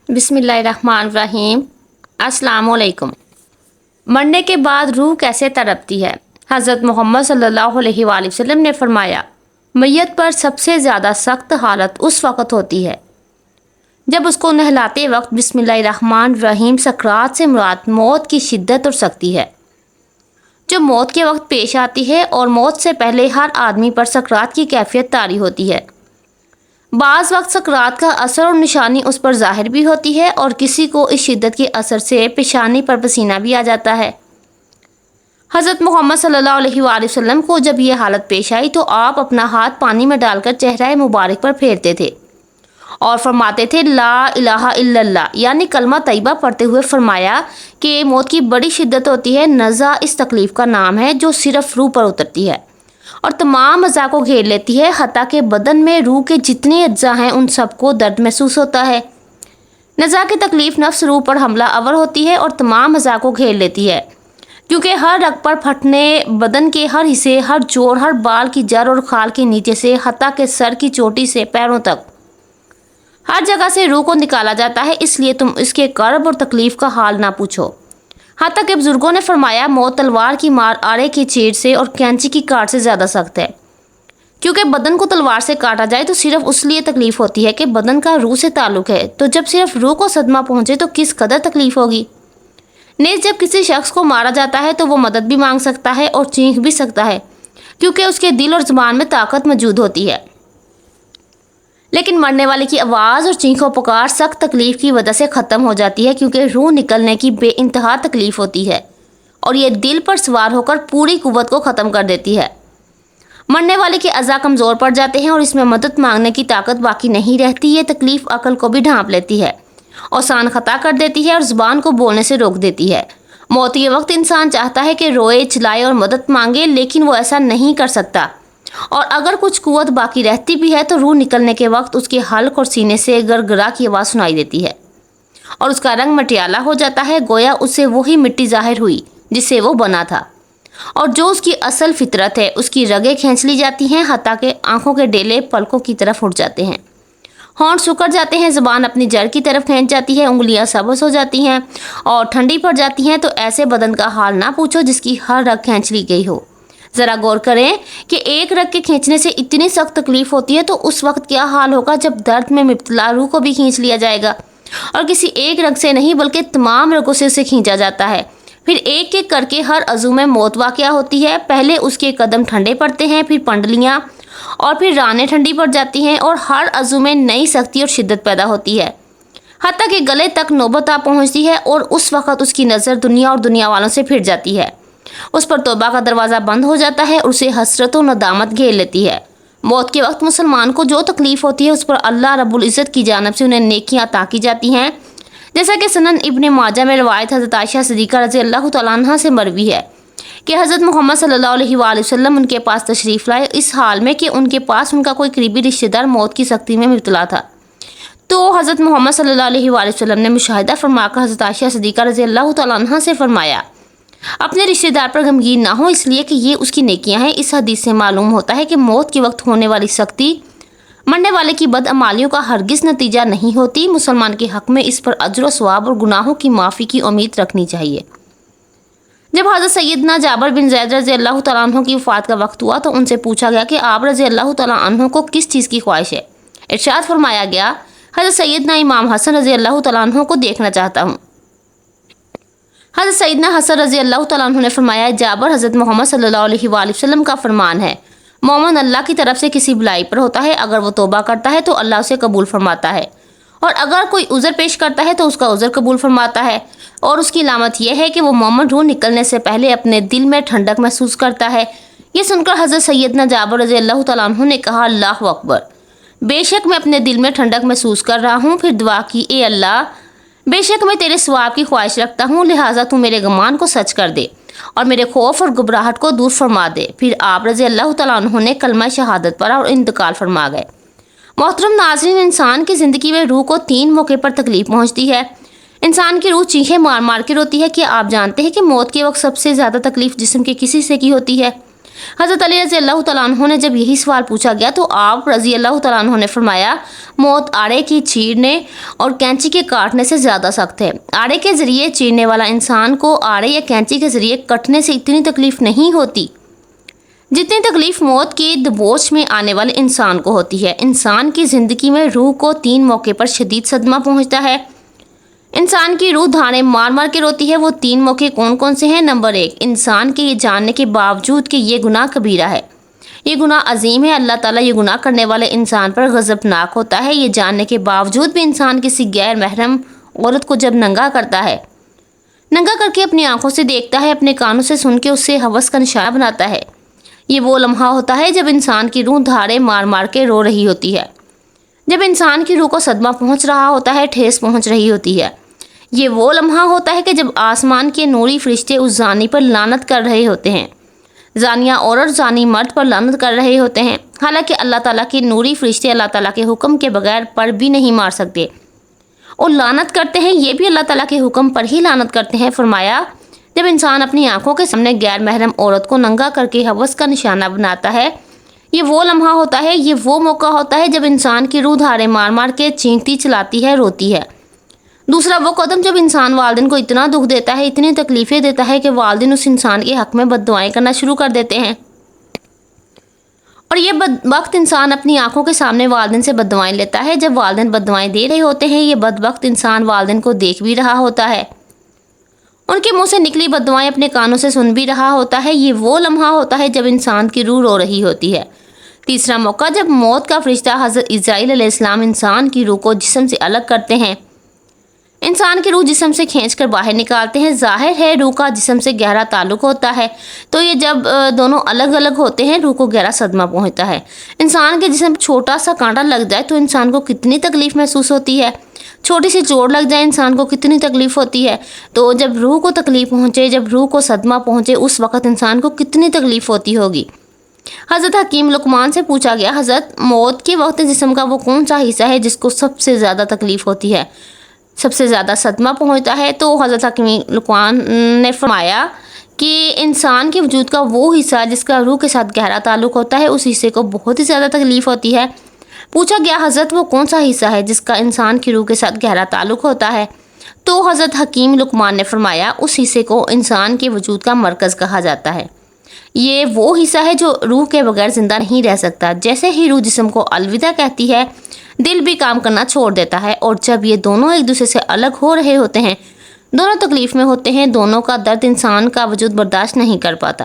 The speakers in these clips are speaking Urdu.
بسم اللہ الرحمن الرحیم۔ السلام علیکم۔ مرنے کے بعد روح کیسے تڑپتی ہے؟ حضرت محمد صلی اللہ علیہ وآلہ وسلم نے فرمایا، میت پر سب سے زیادہ سخت حالت اس وقت ہوتی ہے جب اس کو نہلاتے وقت بسم اللہ الرحمن الرحیم سکرات سے مراد موت کی شدت اور سختی ہے، جو موت کے وقت پیش آتی ہے، اور موت سے پہلے ہر آدمی پر سکرات کی کیفیت طاری ہوتی ہے۔ بعض وقت سکرات کا اثر اور نشانی اس پر ظاہر بھی ہوتی ہے، اور کسی کو اس شدت کے اثر سے پیشانی پر پسینہ بھی آ جاتا ہے۔ حضرت محمد صلی اللہ علیہ وآلہ وسلم کو جب یہ حالت پیش آئی تو آپ اپنا ہاتھ پانی میں ڈال کر چہرہ مبارک پر پھیرتے تھے اور فرماتے تھے لا الہ الا اللہ، یعنی کلمہ طیبہ پڑھتے ہوئے فرمایا کہ موت کی بڑی شدت ہوتی ہے، نزع اس تکلیف کا نام ہے جو صرف روح پر اترتی ہے اور تمام اعضاء کو گھیر لیتی ہے، حتیٰ کہ بدن میں روح کے جتنے اجزاء ہیں ان سب کو درد محسوس ہوتا ہے۔ نزع کی تکلیف نفس روح پر حملہ آور ہوتی ہے اور تمام اعضاء کو گھیر لیتی ہے، کیونکہ ہر رگ پر پھٹنے بدن کے ہر حصے، ہر جوڑ، ہر بال کی جڑ اور کھال کے نیچے سے حتیٰ کہ سر کی چوٹی سے پیروں تک ہر جگہ سے روح کو نکالا جاتا ہے، اس لیے تم اس کے کرب اور تکلیف کا حال نہ پوچھو۔ حتیٰ کہ بزرگوں نے فرمایا موت تلوار کی مار آڑے کی چیر سے اور کینچی کی کاٹ سے زیادہ سخت ہے، کیونکہ بدن کو تلوار سے کاٹا جائے تو صرف اس لیے تکلیف ہوتی ہے کہ بدن کا روح سے تعلق ہے، تو جب صرف روح کو صدمہ پہنچے تو کس قدر تکلیف ہوگی۔ نیز جب کسی شخص کو مارا جاتا ہے تو وہ مدد بھی مانگ سکتا ہے اور چینخ بھی سکتا ہے، کیونکہ اس کے دل اور زبان میں طاقت موجود ہوتی ہے، لیکن مرنے والے کی آواز اور چینخ و پکار سخت تکلیف کی وجہ سے ختم ہو جاتی ہے، کیونکہ روح نکلنے کی بے انتہا تکلیف ہوتی ہے اور یہ دل پر سوار ہو کر پوری قوت کو ختم کر دیتی ہے۔ مرنے والے کے اعضاء کمزور پڑ جاتے ہیں اور اس میں مدد مانگنے کی طاقت باقی نہیں رہتی۔ یہ تکلیف عقل کو بھی ڈھانپ لیتی ہے، اوسان خطا کر دیتی ہے اور زبان کو بولنے سے روک دیتی ہے۔ موت کے وقت انسان چاہتا ہے کہ روئے، چلائے اور مدد مانگے، لیکن وہ ایسا نہیں کر سکتا، اور اگر کچھ قوت باقی رہتی بھی ہے تو روح نکلنے کے وقت اس کے حلق اور سینے سے گرگرا کی آواز سنائی دیتی ہے اور اس کا رنگ مٹیالہ ہو جاتا ہے، گویا اس سے وہی مٹی ظاہر ہوئی جس سے وہ بنا تھا، اور جو اس کی اصل فطرت ہے اس کی رگیں کھینچ لی جاتی ہیں، حتیٰ کہ آنکھوں کے ڈیلے پلکوں کی طرف اٹھ جاتے ہیں، ہونٹ سکڑ جاتے ہیں، زبان اپنی جڑ کی طرف کھینچ جاتی ہے، انگلیاں سبز ہو جاتی ہیں اور ٹھنڈی پڑ جاتی ہیں، تو ایسے بدن کا حال نہ پوچھو جس کی ہر رگ کھینچ لی گئی ہو۔ ذرا غور کریں کہ ایک رگ کے کھینچنے سے اتنی سخت تکلیف ہوتی ہے، تو اس وقت کیا حال ہوگا جب درد میں مبتلا روح کو بھی کھینچ لیا جائے گا، اور کسی ایک رگ سے نہیں بلکہ تمام رگوں سے اسے کھینچا جاتا ہے۔ پھر ایک ایک کر کے ہر عضو میں موت واقع ہوتی ہے، پہلے اس کے قدم ٹھنڈے پڑتے ہیں، پھر پنڈلیاں اور پھر رانیں ٹھنڈی پڑ جاتی ہیں، اور ہر عضو میں نئی سختی اور شدت پیدا ہوتی ہے، حتیٰ کہ گلے تک نوبت آ پہنچتی ہے، اور اس وقت اس کی نظر دنیا اور دنیا والوں سے پھر جاتی ہے، اس پر توبہ کا دروازہ بند ہو جاتا ہے، اور اسے حسرت و ندامت گھیر لیتی ہے۔ موت کے وقت مسلمان کو جو تکلیف ہوتی ہے اس پر اللہ رب العزت کی جانب سے انہیں نیکیاں عطا کی جاتی ہیں، جیسا کہ سنن ابن ماجہ میں روایت حضرت عائشہ صدیقہ رضی اللہ تعالیٰ عنہ سے مروی ہے کہ حضرت محمد صلی اللہ علیہ وآلہ وسلم ان کے پاس تشریف لائے اس حال میں کہ ان کے پاس ان کا کوئی قریبی رشتہ دار موت کی سختی میں مبتلا تھا، تو حضرت محمد صلی اللہ علیہ وآلہ وسلم نے مشاہدہ فرما کر حضرت عائشہ صدیقہ رضی اللہ تعالیٰ عنہ سے فرمایا، اپنے رشتہ دار پر غمگین نہ ہو، اس لیے کہ یہ اس کی نیکیاں ہیں۔ اس حدیث سے معلوم ہوتا ہے کہ موت کے وقت ہونے والی سختی مرنے والے کی بدعمالیوں کا ہرگز نتیجہ نہیں ہوتی۔ مسلمان کے حق میں اس پر اجر و ثواب اور گناہوں کی معافی کی امید رکھنی چاہیے۔ جب حضرت سیدنا جابر بن زید رضی اللہ تعالیٰ عنہ کی وفات کا وقت ہوا تو ان سے پوچھا گیا کہ آپ رضی اللہ تعالیٰ عنہ کو کس چیز کی خواہش ہے؟ ارشاد فرمایا گیا، حضرت سیدنا امام حسن رضی اللہ تعالیٰ عنہ کو دیکھنا چاہتا ہوں۔ حضرت سیدنا حسن رضی اللہ تعالیٰ عنہ نے فرمایا، جابر، حضرت محمد صلی اللہ علیہ وآلہ وسلم کا فرمان ہے، مومن اللہ کی طرف سے کسی بلائی پر ہوتا ہے، اگر وہ توبہ کرتا ہے تو اللہ اسے قبول فرماتا ہے، اور اگر کوئی عذر پیش کرتا ہے تو اس کا عذر قبول فرماتا ہے، اور اس کی علامت یہ ہے کہ وہ مومن روح نکلنے سے پہلے اپنے دل میں ٹھنڈک محسوس کرتا ہے۔ یہ سن کر حضرت سیدنا جابر رضی اللہ تعالیٰ عنہ نے کہا، اللہ اکبر، بے شک میں اپنے دل میں ٹھنڈک محسوس کر رہا ہوں۔ پھر دعا کی، اے اللہ، بے شک میں تیرے ثواب کی خواہش رکھتا ہوں، لہٰذا تو میرے گمان کو سچ کر دے اور میرے خوف اور گھبراہٹ کو دور فرما دے۔ پھر آپ رضی اللہ تعالیٰ عنہ نے کلمہ شہادت پڑھا اور انتقال فرما گئے۔ محترم ناظرین، انسان کی زندگی میں روح کو 3 موقع پر تکلیف پہنچتی ہے۔ انسان کی روح چیخیں مار مار کے روتی ہے۔ کیا آپ جانتے ہیں کہ موت کے وقت سب سے زیادہ تکلیف جسم کے کسی حصے کی ہوتی ہے؟ حضرت علی رضی اللہ تعالیٰ عنہ نے جب یہی سوال پوچھا گیا تو آپ رضی اللہ تعالیٰ عنہ نے فرمایا موت آڑے کی چیرنے اور کینچی کے کاٹنے سے زیادہ سخت ہے۔ آڑے کے ذریعے چیرنے والا انسان کو آڑے یا کینچی کے ذریعے کٹنے سے اتنی تکلیف نہیں ہوتی جتنی تکلیف موت کی دبوچ میں آنے والے انسان کو ہوتی ہے۔ انسان کی زندگی میں روح کو 3 موقع پر شدید صدمہ پہنچتا ہے۔ انسان کی روح دھاڑے مار مار کے روتی ہے۔ وہ 3 موقع کون کون سے ہیں؟ نمبر 1، انسان کے یہ جاننے کے باوجود کہ یہ گناہ کبیرہ ہے، یہ گناہ عظیم ہے، اللہ تعالیٰ یہ گناہ کرنے والے انسان پر غضبناک ہوتا ہے۔ یہ جاننے کے باوجود بھی انسان کسی غیر محرم عورت کو جب ننگا کرتا ہے، ننگا کر کے اپنی آنکھوں سے دیکھتا ہے، اپنے کانوں سے سن کے اسے ہوس کا نشانہ بناتا ہے، یہ وہ لمحہ ہوتا ہے جب انسان کی روح دھاڑے مار مار کے رو رہی ہوتی ہے، جب انسان کی روح کو صدمہ پہنچ رہا ہوتا ہے، ٹھیس پہنچ رہی ہوتی ہے۔ یہ وہ لمحہ ہوتا ہے کہ جب آسمان کے نوری فرشتے اس زانی پر لعنت کر رہے ہوتے ہیں، زانیہ عورت زانی مرد پر لعنت کر رہے ہوتے ہیں، حالانکہ اللہ تعالیٰ کے نوری فرشتے اللہ تعالیٰ کے حکم کے بغیر پر بھی نہیں مار سکتے، اور لعنت کرتے ہیں یہ بھی اللہ تعالیٰ کے حکم پر ہی لعنت کرتے ہیں۔ فرمایا جب انسان اپنی آنکھوں کے سامنے غیر محرم عورت کو ننگا کر کے ہوس کا نشانہ بناتا ہے، یہ وہ لمحہ ہوتا ہے، یہ وہ موقع ہوتا ہے جب انسان کی روح دھاڑے مار مار کے چینکتی چلاتی ہے، روتی ہے۔ دوسرا وہ قدم جب انسان والدین کو اتنا دکھ دیتا ہے، اتنی تکلیفیں دیتا ہے کہ والدین اس انسان کے حق میں بد دعائیں کرنا شروع کر دیتے ہیں، اور یہ بدبخت انسان اپنی آنکھوں کے سامنے والدین سے بد دعائیں لیتا ہے۔ جب والدین بد دعائیں دے رہے ہوتے ہیں، یہ بدبخت انسان والدین کو دیکھ بھی رہا ہوتا ہے، ان کے منہ سے نکلی بد دعائیں اپنے کانوں سے سن بھی رہا ہوتا ہے۔ یہ وہ لمحہ ہوتا ہے جب انسان کی روح رو رہی ہوتی ہے۔ تیسرا موقع جب موت کا فرشتہ حضرت اسرائیل علیہ السلام انسان کی روح کو جسم سے الگ کرتے ہیں، انسان کی روح جسم سے کھینچ کر باہر نکالتے ہیں۔ ظاہر ہے روح کا جسم سے گہرا تعلق ہوتا ہے، تو یہ جب دونوں الگ الگ ہوتے ہیں روح کو گہرا صدمہ پہنچتا ہے۔ انسان کے جسم چھوٹا سا کانٹا لگ جائے تو انسان کو کتنی تکلیف محسوس ہوتی ہے، چھوٹی سی چوٹ لگ جائے انسان کو کتنی تکلیف ہوتی ہے، تو جب روح کو تکلیف پہنچے، جب روح کو صدمہ پہنچے، اس وقت انسان کو کتنی تکلیف ہوتی ہوگی۔ حضرت حکیم لقمان سے پوچھا گیا، حضرت موت کے وقت جسم کا وہ کون سا حصہ ہے جس کو سب سے زیادہ تکلیف ہوتی ہے، سب سے زیادہ صدمہ پہنچتا ہے؟ تو حضرت حکیم لقمان نے فرمایا کہ انسان کے وجود کا وہ حصہ جس کا روح کے ساتھ گہرا تعلق ہوتا ہے، اس حصے کو بہت ہی زیادہ تکلیف ہوتی ہے۔ پوچھا گیا، حضرت وہ کون سا حصہ ہے جس کا انسان کی روح کے ساتھ گہرا تعلق ہوتا ہے؟ تو حضرت حکیم لقمان نے فرمایا اس حصے کو انسان کے وجود کا مرکز کہا جاتا ہے۔ یہ وہ حصہ ہے جو روح کے بغیر زندہ نہیں رہ سکتا۔ جیسے ہی روح جسم کو الوداع کہتی ہے، دل بھی کام کرنا چھوڑ دیتا ہے، اور جب یہ دونوں ایک دوسرے سے الگ ہو رہے ہوتے ہیں، دونوں تکلیف میں ہوتے ہیں، دونوں کا درد انسان کا وجود برداشت نہیں کر پاتا۔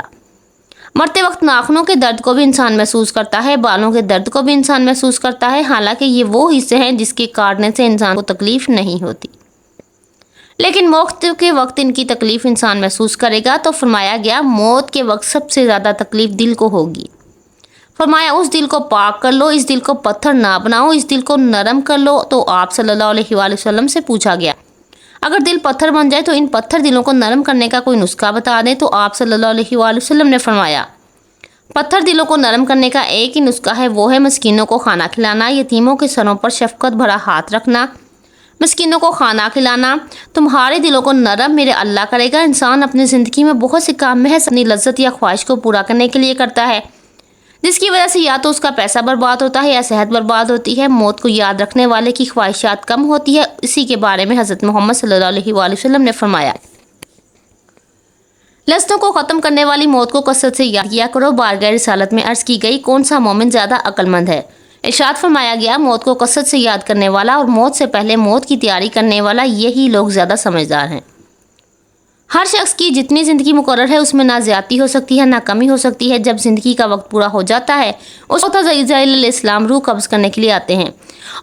مرتے وقت ناخنوں کے درد کو بھی انسان محسوس کرتا ہے، بالوں کے درد کو بھی انسان محسوس کرتا ہے، حالانکہ یہ وہ حصے ہیں جس کے کاٹنے سے انسان کو تکلیف نہیں ہوتی، لیکن موت کے وقت ان کی تکلیف انسان محسوس کرے گا۔ تو فرمایا گیا موت کے وقت سب سے زیادہ تکلیف دل کو ہوگی۔ فرمایا اس دل کو پاک کر لو، اس دل کو پتھر نہ بناؤ، اس دل کو نرم کر لو۔ تو آپ صلی اللہ علیہ وآلہ وسلم سے پوچھا گیا اگر دل پتھر بن جائے تو ان پتھر دلوں کو نرم کرنے کا کوئی نسخہ بتا دیں۔ تو آپ صلی اللہ علیہ وآلہ وسلم نے فرمایا پتھر دلوں کو نرم کرنے کا ایک ہی نسخہ ہے، وہ ہے مسکینوں کو کھانا کھلانا، یتیموں کے سروں پر شفقت بھرا ہاتھ رکھنا، مسکینوں کو کھانا کھلانا۔ تمہارے دلوں کو نرم میرے اللہ کرے گا۔ انسان اپنی زندگی میں بہت سے کام محض اپنی لذت یا خواہش کو پورا کرنے کے لیے کرتا ہے، جس کی وجہ سے یا تو اس کا پیسہ برباد ہوتا ہے یا صحت برباد ہوتی ہے۔ موت کو یاد رکھنے والے کی خواہشات کم ہوتی ہے۔ اسی کے بارے میں حضرت محمد صلی اللہ علیہ وآلہ وسلم نے فرمایا لذتوں کو ختم کرنے والی موت کو کثرت سے یاد کیا کرو۔ بارگاہ رسالت میں عرض کی گئی کون سا مومن زیادہ عقل مند ہے؟ ارشاد فرمایا گیا موت کو کثرت سے یاد کرنے والا اور موت سے پہلے موت کی تیاری کرنے والا، یہی لوگ زیادہ سمجھدار ہیں۔ ہر شخص کی جتنی زندگی مقرر ہے اس میں نہ زیادتی ہو سکتی ہے نہ کمی ہو سکتی ہے۔ جب زندگی کا وقت پورا ہو جاتا ہے اس وقت حضرت اسرائیل علیہ السلام روح قبض کرنے کے لیے آتے ہیں،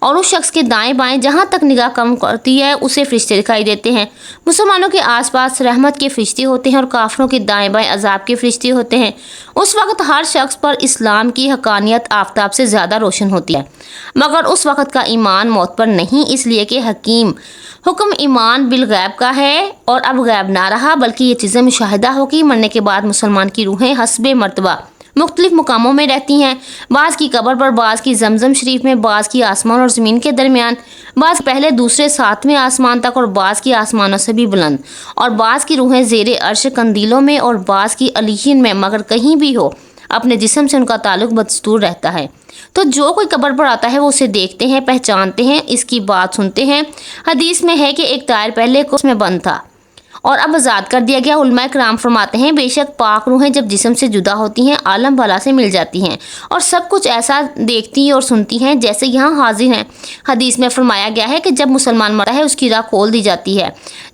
اور اس شخص کے دائیں بائیں جہاں تک نگاہ کم کرتی ہے اسے فرشتے دکھائی دیتے ہیں۔ مسلمانوں کے آس پاس رحمت کے فرشتے ہوتے ہیں اور کافروں کے دائیں بائیں عذاب کے فرشتے ہوتے ہیں۔ اس وقت ہر شخص پر اسلام کی حقانیت آفتاب سے زیادہ روشن ہوتی ہے، مگر اس وقت کا ایمان موت پر نہیں، اس لیے کہ حکم ایمان بالغیب کا ہے، اور اب غیب نہ رہا بلکہ یہ چیزیں مشاہدہ ہو کہ مرنے کے بعد مسلمان کی روحیں حسب مرتبہ مختلف مقاموں میں رہتی ہیں، بعض کی قبر پر، بعض کی زمزم شریف میں، بعض کی آسمان اور زمین کے درمیان، بعض پہلے دوسرے ساتویں آسمان تک اور بعض کی آسمانوں سے بھی بلند، اور بعض کی روحیں زیر عرش قندیلوں میں اور بعض کی علیین میں، مگر کہیں بھی ہو اپنے جسم سے ان کا تعلق بدستور رہتا ہے۔ تو جو کوئی قبر پر آتا ہے وہ اسے دیکھتے ہیں، پہچانتے ہیں، اس کی بات سنتے ہیں۔ حدیث میں ہے کہ ایک طائر پہلے کو اس میں بند تھا اور اب آزاد کر دیا گیا۔ علماء کرام فرماتے ہیں بے شک پاک روحیں جب جسم سے جدا ہوتی ہیں عالم بالا سے مل جاتی ہیں اور سب کچھ ایسا دیکھتی اور سنتی ہیں جیسے یہاں حاضر ہیں۔ حدیث میں فرمایا گیا ہے کہ جب مسلمان مرتا ہے اس کی راہ کھول دی جاتی ہے،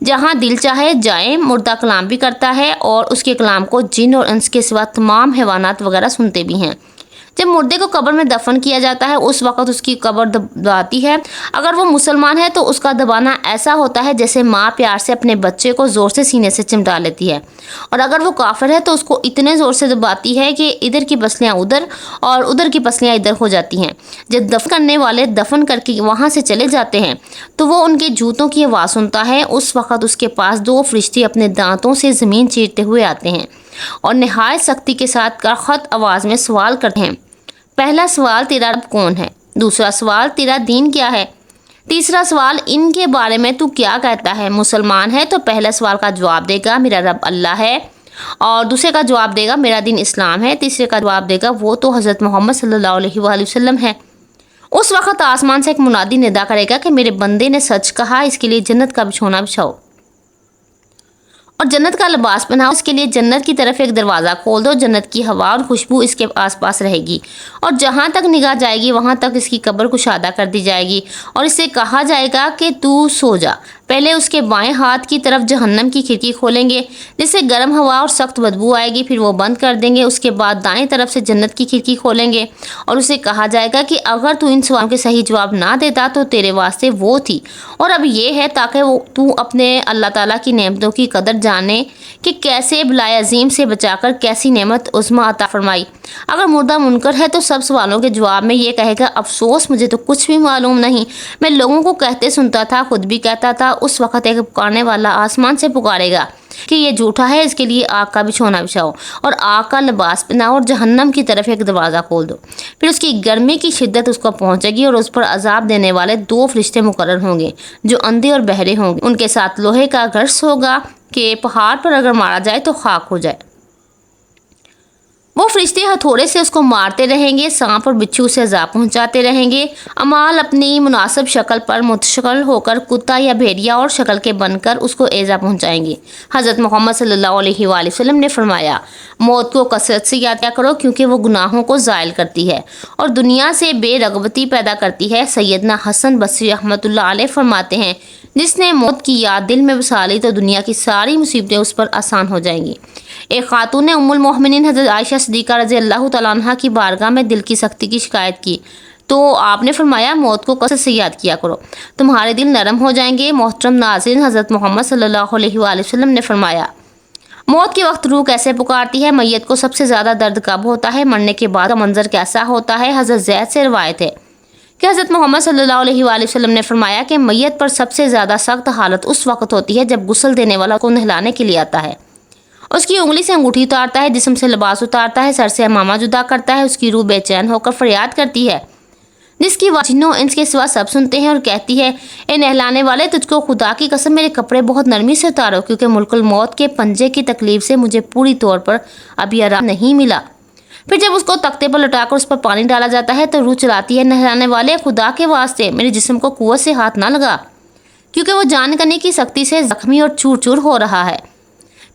جہاں دل چاہے جائیں۔ مردہ کلام بھی کرتا ہے اور اس کے کلام کو جن اور انس کے سوا تمام حیوانات وغیرہ سنتے بھی ہیں۔ جب مردے کو قبر میں دفن کیا جاتا ہے اس وقت اس کی قبر دباتی ہے۔ اگر وہ مسلمان ہے تو اس کا دبانا ایسا ہوتا ہے جیسے ماں پیار سے اپنے بچے کو زور سے سینے سے چمٹا لیتی ہے، اور اگر وہ کافر ہے تو اس کو اتنے زور سے دباتی ہے کہ ادھر کی پسلیاں ادھر اور ادھر کی پسلیاں ادھر ہو جاتی ہیں۔ جب دفن کرنے والے دفن کر کے وہاں سے چلے جاتے ہیں تو وہ ان کے جوتوں کی آواز سنتا ہے۔ اس وقت اس کے پاس 2 فرشتے اپنے دانتوں سے زمین چیرتے ہوئے آتے ہیں اور نہایت سختی کے ساتھ کارخط آواز میں سوال کرتے ہیں۔ پہلا سوال تیرا رب کون ہے؟ دوسرا سوال تیرا دین کیا ہے؟ تیسرا سوال ان کے بارے میں تو کیا کہتا ہے؟ مسلمان ہے تو پہلا سوال کا جواب دے گا میرا رب اللہ ہے، اور دوسرے کا جواب دے گا میرا دین اسلام ہے، تیسرے کا جواب دے گا وہ تو حضرت محمد صلی اللہ علیہ وآلہ وسلم ہے۔ اس وقت آسمان سے ایک منادی ندا کرے گا کہ میرے بندے نے سچ کہا، اس کے لیے جنت کا بچھونا بچھاؤ اور جنت کا لباس پہناؤ، اس کے لیے جنت کی طرف ایک دروازہ کھول دو، جنت کی ہوا اور خوشبو اس کے آس پاس رہے گی، اور جہاں تک نگاہ جائے گی وہاں تک اس کی قبر کشادہ کر دی جائے گی، اور اسے کہا جائے گا کہ تو سو جا۔ پہلے اس کے بائیں ہاتھ کی طرف جہنم کی کھڑکی کھولیں گے جس سے گرم ہوا اور سخت بدبو آئے گی، پھر وہ بند کر دیں گے۔ اس کے بعد دائیں طرف سے جنت کی کھڑکی کھولیں گے اور اسے کہا جائے گا کہ اگر تو ان سوالوں کے صحیح جواب نہ دیتا تو تیرے واسطے وہ تھی، اور اب یہ ہے تاکہ تو اپنے اللہ تعالیٰ کی نعمتوں کی قدر جانے کہ کیسے بلائے عظیم سے بچا کر کیسی نعمت عظمیٰ عطا فرمائی۔ اگر مردہ منکر ہے تو سب سوالوں کے جواب میں یہ کہے گا افسوس مجھے تو کچھ بھی معلوم نہیں، میں لوگوں کو کہتے سنتا تھا، خود بھی کہتا تھا۔ اس وقت ایک پکارنے والا آسمان سے پکارے گا کہ یہ جھوٹا ہے، اس کے لیے آگ کا بچھونا بچھاؤ اور آگ کا لباس پہناؤ اور جہنم کی طرف ایک دروازہ کھول دو۔ پھر اس کی گرمی کی شدت اس کو پہنچے گی اور اس پر عذاب دینے والے 2 فرشتے مقرر ہوں گے جو اندھے اور بہرے ہوں گے۔ ان کے ساتھ لوہے کا گرس ہوگا کہ پہاڑ پر اگر مارا جائے تو خاک ہو جائے۔ وہ فرشتے ہتھوڑے سے اس کو مارتے رہیں گے، سانپ اور بچھو سے عذاب پہنچاتے رہیں گے۔ امال اپنی مناسب شکل پر متشکل ہو کر کتا یا بھیڑیا اور شکل کے بن کر اس کو ایذا پہنچائیں گے۔ حضرت محمد صلی اللہ علیہ وآلہ وسلم نے فرمایا موت کو کثرت سے یاد کیا کرو کیونکہ وہ گناہوں کو زائل کرتی ہے اور دنیا سے بے رغبتی پیدا کرتی ہے۔ سیدنا حسن بصری رحمۃ اللہ علیہ فرماتے ہیں جس نے موت کی یاد دل میں بسا لی تو دنیا کی ساری مصیبتیں اس پر آسان ہو جائیں گی۔ ایک خاتون نے ام المومنین حضرت عائشہ صدیقہ رضی اللہ تعالیٰ عنہ کی بارگاہ میں دل کی سختی کی شکایت کی تو آپ نے فرمایا موت کو کثرت سے یاد کیا کرو، تمہارے دل نرم ہو جائیں گے۔ محترم ناظرین، حضرت محمد صلی اللہ علیہ وآلہ وسلم نے فرمایا موت کے وقت روح کیسے پکارتی ہے؟ میت کو سب سے زیادہ درد کب ہوتا ہے؟ مرنے کے بعد کا منظر کیسا ہوتا ہے؟ حضرت زید سے روایت ہے کہ حضرت محمد صلی اللہ علیہ وآلہ وسلم نے فرمایا کہ میت پر سب سے زیادہ سخت حالت اس وقت ہوتی ہے جب غسل دینے والا کو نہلانے کے لیے آتا ہے، اس کی انگلی سے انگوٹھی اتارتا ہے، جسم سے لباس اتارتا ہے، سر سے امامہ جدا کرتا ہے، اس کی روح بے چین ہو کر فریاد کرتی ہے جس کی جنوں انس کے سوا سب سنتے ہیں اور کہتی ہے اے نہلانے والے تجھ کو خدا کی قسم میرے کپڑے بہت نرمی سے اتارو کیونکہ ملک الموت کے پنجے کی تکلیف سے مجھے پوری طور پر ابھی آرام نہیں ملا۔ پھر جب اس کو تختے پر لٹا کر اس پر پانی ڈالا جاتا ہے تو روح چلاتی ہے نہلانے والے خدا کے واسطے میرے جسم کو قوت سے ہاتھ نہ لگا کیونکہ وہ جان کرنے کی سختی سے زخمی اور چور چور ہو رہا ہے۔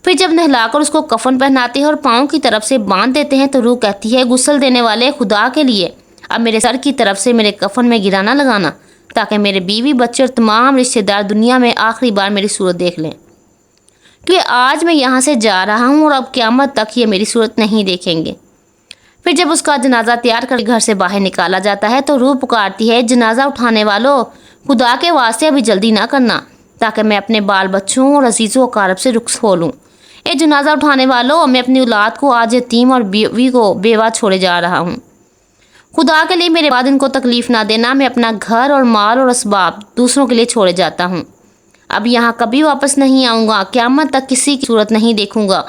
پھر جب نہلا کر اس کو کفن پہناتے ہیں اور پاؤں کی طرف سے باندھ دیتے ہیں تو روح کہتی ہے غسل دینے والے خدا کے لیے اب میرے سر کی طرف سے میرے کفن میں گرا نہ لگانا تاکہ میرے بیوی بچے اور تمام رشتہ دار دنیا میں آخری بار میری صورت دیکھ لیں، کیونکہ آج میں یہاں سے جا رہا ہوں اور اب قیامت تک یہ میری صورت نہیں دیکھیں گے۔ پھر جب اس کا جنازہ تیار کر گھر سے باہر نکالا جاتا ہے تو روح پکارتی ہے جنازہ اٹھانے والوں خدا کے واسطے ابھی جلدی نہ کرنا تاکہ میں اپنے بال بچوں اور عزیز و اقارب سے رخصت ہو لوں۔ اے جنازہ اٹھانے والوں میں اپنی اولاد کو آج یتیم اور بیوی کو بیوہ چھوڑے جا رہا ہوں، خدا کے لیے میرے بعد ان کو تکلیف نہ دینا، میں اپنا گھر اور مال اور اسباب دوسروں کے لیے چھوڑے جاتا ہوں، اب یہاں کبھی واپس نہیں آؤں گا، قیامت تک کسی کی صورت نہیں دیکھوں گا۔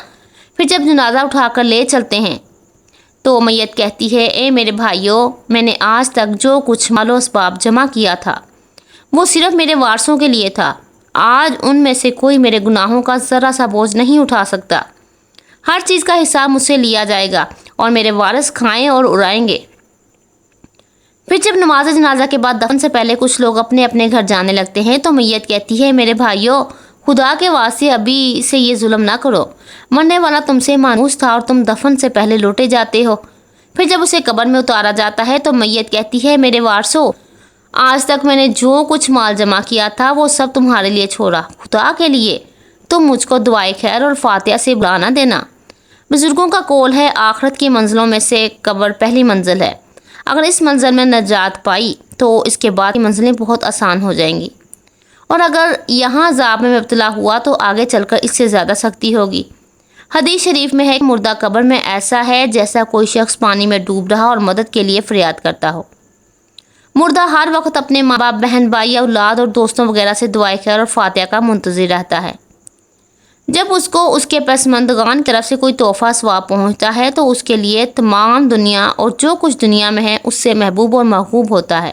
پھر جب جنازہ اٹھا کر لے چلتے ہیں تو میت کہتی ہے اے میرے بھائیوں میں نے آج تک جو کچھ مال و اسباب جمع کیا تھا وہ صرف میرے وارثوں کے لیے تھا، آج ان میں سے کوئی میرے گناہوں کا ذرا سا بوجھ نہیں اٹھا سکتا، ہر چیز کا حساب مجھ سے لیا جائے گا اور میرے وارث کھائیں اور اڑائیں گے۔ پھر جب نماز جنازہ کے بعد دفن سے پہلے کچھ لوگ اپنے اپنے گھر جانے لگتے ہیں تو میت کہتی ہے، میرے بھائیوں، خدا کے واسطے ابھی سے یہ ظلم نہ کرو، مرنے والا تم سے مانوس تھا اور تم دفن سے پہلے لوٹے جاتے ہو۔ پھر جب اسے قبر میں اتارا جاتا ہے تو میت کہتی ہے، میرے وارثوں، آج تک میں نے جو کچھ مال جمع کیا تھا وہ سب تمہارے لیے چھوڑا، خدا کے لیے تم مجھ کو دعائے خیر اور فاتحہ سے بلا نہ دینا۔ بزرگوں کا قول ہے، آخرت کی منزلوں میں سے قبر پہلی منزل ہے، اگر اس منزل میں نجات پائی تو اس کے بعد کی منزلیں بہت آسان ہو جائیں گی، اور اگر یہاں عذاب میں مبتلا ہوا تو آگے چل کر اس سے زیادہ سختی ہوگی۔ حدیث شریف میں ہے کہ مردہ قبر میں ایسا ہے جیسا کوئی شخص پانی میں ڈوب رہا اور مدد کے لیے فریاد کرتا ہو۔ مردہ ہر وقت اپنے ماں باپ، بہن بھائی، اولاد اور دوستوں وغیرہ سے دعائے خیر اور فاتحہ کا منتظر رہتا ہے۔ جب اس کو اس کے پسماندگان کی طرف سے کوئی تحفہ ثواب پہنچتا ہے تو اس کے لیے تمام دنیا اور جو کچھ دنیا میں ہے اس سے محبوب اور محبوب ہوتا ہے،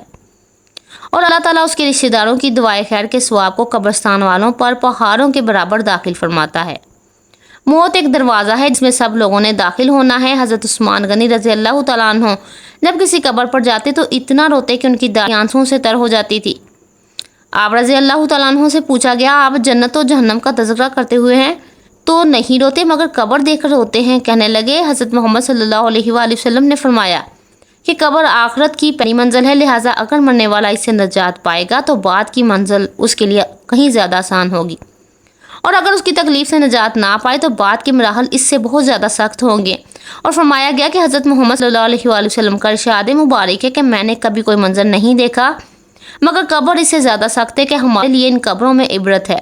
اور اللہ تعالیٰ اس کے رشتہ داروں کی دعائے خیر کے ثواب کو قبرستان والوں پر پہاڑوں کے برابر داخل فرماتا ہے۔ موت ایک دروازہ ہے جس میں سب لوگوں نے داخل ہونا ہے۔ حضرت عثمان غنی رضی اللہ تعالیٰ عنہ جب کسی قبر پر جاتے تو اتنا روتے کہ ان کی داڑھی آنسوؤں سے تر ہو جاتی تھی۔ آپ رضی اللہ تعالیٰ عنہ سے پوچھا گیا، آپ جنت و جہنم کا تذکرہ کرتے ہوئے ہیں تو نہیں روتے مگر قبر دیکھ کر روتے ہیں؟ کہنے لگے، حضرت محمد صلی اللہ علیہ وآلہ وسلم نے فرمایا کہ قبر آخرت کی پہلی منزل ہے، لہٰذا اگر مرنے والا اس سے نجات پائے گا تو بعد کی منزل اس کے لیے کہیں زیادہ آسان ہوگی، اور اگر اس کی تکلیف سے نجات نہ پائے تو بعد کے مراحل اس سے بہت زیادہ سخت ہوں گے۔ اور فرمایا گیا کہ حضرت محمد صلی اللہ علیہ وآلہ وسلم کا ارشاد مبارک ہے کہ میں نے کبھی کوئی منظر نہیں دیکھا مگر قبر اس سے زیادہ سخت ہے کہ ہمارے لیے ان قبروں میں عبرت ہے۔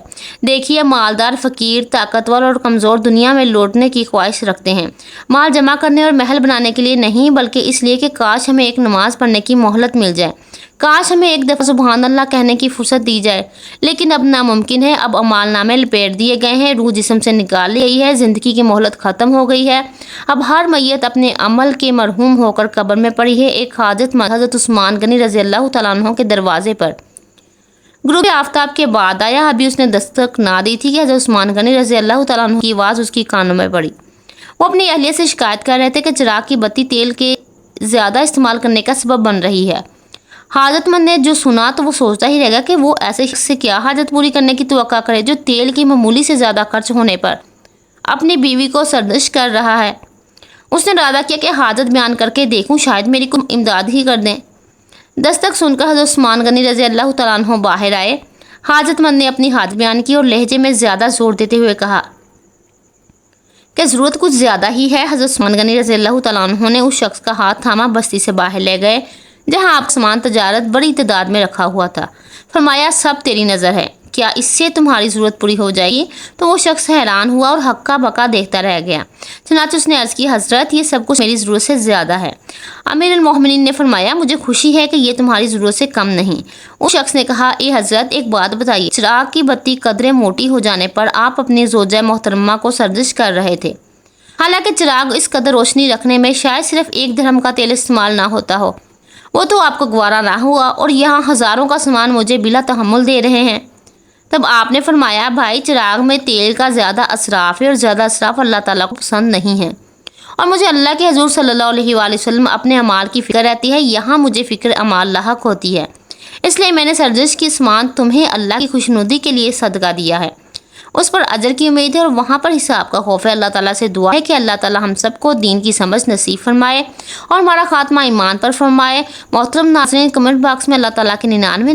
دیکھیے، مالدار، فقیر، طاقتور اور کمزور دنیا میں لوٹنے کی خواہش رکھتے ہیں، مال جمع کرنے اور محل بنانے کے لیے نہیں، بلکہ اس لیے کہ کاش ہمیں ایک نماز پڑھنے کی مہلت مل جائے، کاش ہمیں ایک دفعہ سبحان اللہ کہنے کی فرصت دی جائے، لیکن اب ناممکن ہے۔ اب اعمال نامے لپیٹ دیے گئے ہیں، روح جسم سے نکال لی گئی ہے، زندگی کی مہلت ختم ہو گئی ہے۔ اب ہر میت اپنے عمل کے مرحوم ہو کر قبر میں پڑی ہے۔ ایک حاجت مند حضرت عثمان غنی رضی اللہ تعالیٰ عنہ کے دروازے پر غروب آفتاب کے بعد آیا، ابھی اس نے دستک نہ دی تھی کہ حضرت عثمان غنی رضی اللہ تعالیٰ عنہ کی آواز اس کی کانوں میں پڑی۔ وہ اپنی اہلیہ سے شکایت کر رہے تھے کہ چراغ کی بتی تیل کے زیادہ استعمال کرنے کا سبب بن رہی ہے۔ حاجت مند نے جو سنا تو وہ سوچتا ہی رہ گا کہ وہ ایسے شخص سے کیا حاجت پوری کرنے کی توقع کرے جو تیل کی معمولی سے زیادہ خرچ ہونے پر اپنی بیوی کو سرزنش کر رہا ہے۔ اس نے ارادہ کیا کہ حاجت بیان کر کے دیکھوں، شاید میری کوئی امداد ہی کر دیں۔ دستک سن کر حضرت عثمان غنی رضی اللہ تعالیٰ عنہ باہر آئے۔ حاجت مند نے اپنی حاجت بیان کی اور لہجے میں زیادہ زور دیتے ہوئے کہا کہ ضرورت کچھ زیادہ ہی ہے۔ حضرت عثمان غنی رضی اللہ تعالیٰ عنہ نے اس شخص کا ہاتھ تھاما، بستی سے باہر لے گئے جہاں آپ سامان تجارت بڑی تعداد میں رکھا ہوا تھا۔ فرمایا، سب تیری نظر ہے، کیا اس سے تمہاری ضرورت پوری ہو جائے گی؟ تو وہ شخص حیران ہوا اور ہکا بکا دیکھتا رہ گیا۔ چنانچہ اس نے عرض کی، حضرت، یہ سب کچھ میری ضرورت سے زیادہ ہے۔ امیر المومنین نے فرمایا، مجھے خوشی ہے کہ یہ تمہاری ضرورت سے کم نہیں۔ اس شخص نے کہا، اے حضرت، ایک بات بتائیے، چراغ کی بتی قدرے موٹی ہو جانے پر آپ اپنی زوجہ محترمہ کو سرزنش کر رہے تھے، حالانکہ چراغ اس قدر روشنی رکھنے میں شاید صرف 1 درہم کا تیل استعمال نہ ہوتا ہو، وہ تو آپ کو گوارا نہ ہوا اور یہاں ہزاروں کا سامان مجھے بلا تحمل دے رہے ہیں۔ تب آپ نے فرمایا، بھائی، چراغ میں تیل کا زیادہ اسراف ہے اور زیادہ اسراف اللہ تعالیٰ کو پسند نہیں ہے، اور مجھے اللہ کے حضور صلی اللہ علیہ وآلہ وسلم اپنے اعمال کی فکر رہتی ہے، یہاں مجھے فکر اعمال لاحق ہوتی ہے، اس لیے میں نے سرزنش کی سامان تمہیں اللہ کی خوشنودی کے لیے صدقہ دیا ہے، اس پر اجر کی امید ہے اور وہاں پر حساب کا خوف ہے۔ اللہ تعالیٰ سے دعا ہے کہ اللہ تعالیٰ ہم سب کو دین کی سمجھ نصیب فرمائے اور ہمارا خاتمہ ایمان پر فرمائے۔ محترم ناظرین، کمنٹ باکس میں اللہ تعالیٰ کے 99